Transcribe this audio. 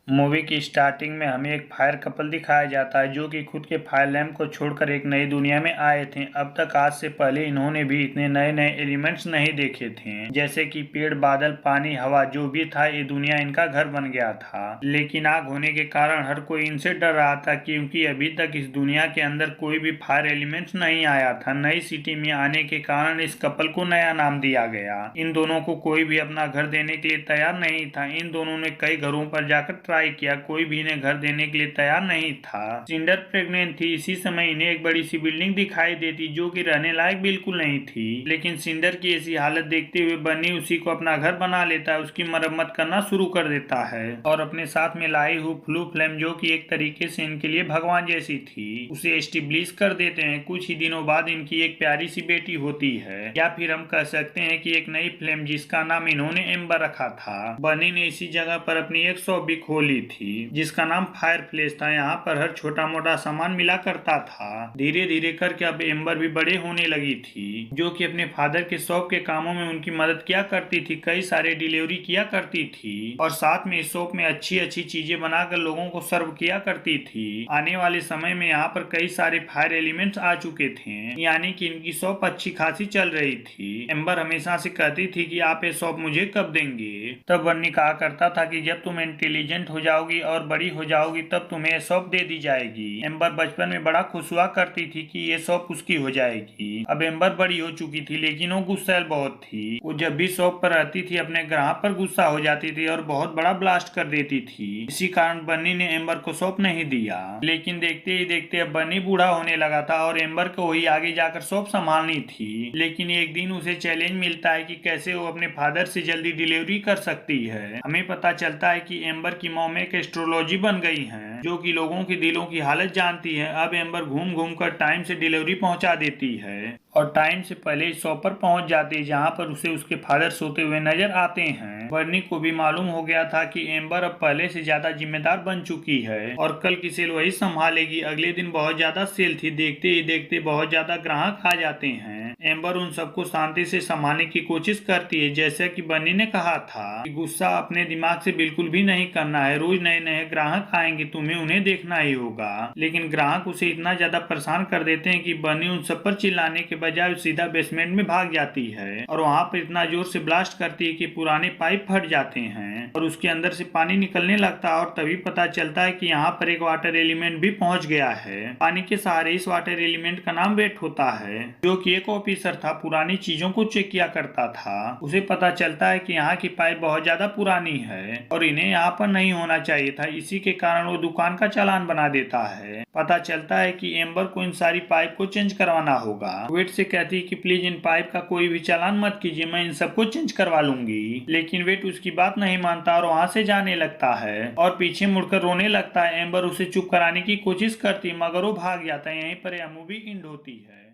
Movie की starting में हमें एक फायर कपल दिखाया जाता है जो कि खुद के फायर लैंप को छोड़कर एक नई दुनिया में आए थे। अब तक आज से पहले इन्होंने भी इतने नए नए एलिमेंट्स नहीं देखे थे, जैसे कि पेड़, बादल, पानी, हवा। जो भी था ये दुनिया इनका घर बन गया था। लेकिन आग होने के कारण हर कोई इनसे डर रहा था, क्योंकि अभी तक इस दुनिया के अंदर कोई भी फायर एलिमेंट्स नहीं आया था। नई सिटी में आने के कारण इस कपल को नया नाम दिया गया। इन दोनों को कोई भी अपना घर देने के लिए तैयार नहीं था। इन दोनों ने कई घरों पर जाकर ट्राई किया, कोई भी इन्हें घर देने के लिए तैयार नहीं था। सिंडर प्रेग्नेंट थी। इसी समय इन्हें एक बड़ी सी बिल्डिंग दिखाई देती जो कि रहने लायक बिल्कुल नहीं थी। लेकिन सिंडर की ऐसी हालत देखते हुए बन्नी उसी को अपना घर बना लेता है, उसकी मरम्मत करना शुरू कर देता है और अपने साथ में लाई हुई फ्लू फ्लेम, जो कि एक तरीके से इनके लिए भगवान जैसी थी, उसे एस्टेब्लिश कर देते हैं। कुछ ही दिनों बाद इनकी एक प्यारी सी बेटी होती है, या फिर हम कह सकते हैं कि एक नई फ्लेम, जिसका नाम इन्होंने एम्बर रखा था। बनी ने इसी जगह पर अपनी एक शॉप भी खोली थी जिसका नाम फायर प्लेस था। यहाँ पर हर छोटा मोटा सामान मिला करता था। धीरे धीरे करके अब एम्बर भी बड़े होने लगी थी, जो कि अपने फादर के शॉप के कामों में उनकी मदद किया करती थी, कई सारे डिलीवरी किया करती थी और साथ में इस शॉप में अच्छी अच्छी चीजें बनाकर लोगों को सर्व किया करती थी। आने वाले समय में यहाँ पर कई सारे फायर एलिमेंट्स आ चुके थे, यानी कि इनकी शॉप अच्छी खासी चल रही थी। एम्बर हमेशा से कहती थी कि आप ये शॉप मुझे कब देंगे। तब बन्नी कहा करता था कि जब तुम इंटेलिजेंट हो जाओगी और बड़ी हो जाओगी तब तुम्हें ये शॉप दे दी जाएगी। एम्बर बचपन में बड़ा खुश हुआ करती थी कि ये शॉप उसकी हो जाएगी। अब एम्बर बड़ी हो चुकी थी, लेकिन वो गुस्सैल बहुत थी। वो जब भी शॉप पर रहती थी अपने ग्राहक पर गुस्सा हो जाती थी और बहुत बड़ा ब्लास्ट कर देती थी। इसी कारण बन्नी ने एम्बर को शॉप नहीं दिया। लेकिन देखते ही देखते अब बन्नी बूढ़ा होने लगा था और एम्बर को वही आगे जाकर शॉप संभालनी थी। लेकिन एक दिन उसे चैलेंज मिलता है कि कैसे वो अपने फादर से जल्दी डिलीवरी कर सकती है। हमें पता चलता है कि एम्बर की मॉम एक एस्ट्रोलॉजी बन गई है, जो कि लोगों के दिलों की हालत जानती है। अब एम्बर घूम घूम कर टाइम से डिलीवरी पहुंचा देती है और टाइम से पहले शॉप पर पहुंच जाती है, जहां पर उसे उसके फादर सोते हुए नजर आते हैं। बर्नी को भी मालूम हो गया था कि एम्बर अब पहले से ज्यादा जिम्मेदार बन चुकी है और कल की सेल वही संभालेगी। अगले दिन बहुत ज्यादा सेल थी। देखते ही देखते बहुत ज्यादा ग्राहक आ जाते हैं। एम्बर उन सबको शांति से संभालने की कोशिश करती है। जैसे कि बन्नी ने कहा था कि गुस्सा अपने दिमाग से बिल्कुल भी नहीं करना है। रोज नए नए ग्राहक आएंगे, तुम्हें उन्हें देखना ही होगा। लेकिन ग्राहक उसे इतना ज्यादा परेशान कर देते हैं कि बन्नी उन सब पर चिल्लाने के बजाय सीधा बेसमेंट में भाग जाती है और वहां पर इतना जोर से ब्लास्ट करती है कि पुराने पाइप फट जाते हैं और उसके अंदर से पानी निकलने लगता है। और तभी पता चलता है कि यहाँ पर एक वाटर एलिमेंट भी पहुंच गया है। पानी के सहारे इस वाटर एलिमेंट का नाम वेट होता है, जो कि एक ऑफिसर था, पुरानी चीजों को चेक किया करता था। उसे पता चलता है कि यहाँ की पाइप बहुत ज्यादा पुरानी है और इन्हें यहाँ पर नहीं होना चाहिए था। इसी के कारण वो दुकान का चालान बना देता है। पता चलता है कि एम्बर को इन सारी पाइप को चेंज करवाना होगा। वेट से कहती है कि प्लीज इन पाइप का कोई भी चालान मत कीजिए, मैं इन सबको चेंज करवा लूंगी। लेकिन वेट उसकी बात नहीं मानता और वहां से जाने लगता है और पीछे मुड़कर रोने लगता है। एम्बर उसे चुप कराने की कोशिश करती है, मगर वो भाग जाता है। यहीं पर यह मूवी एंड होती है।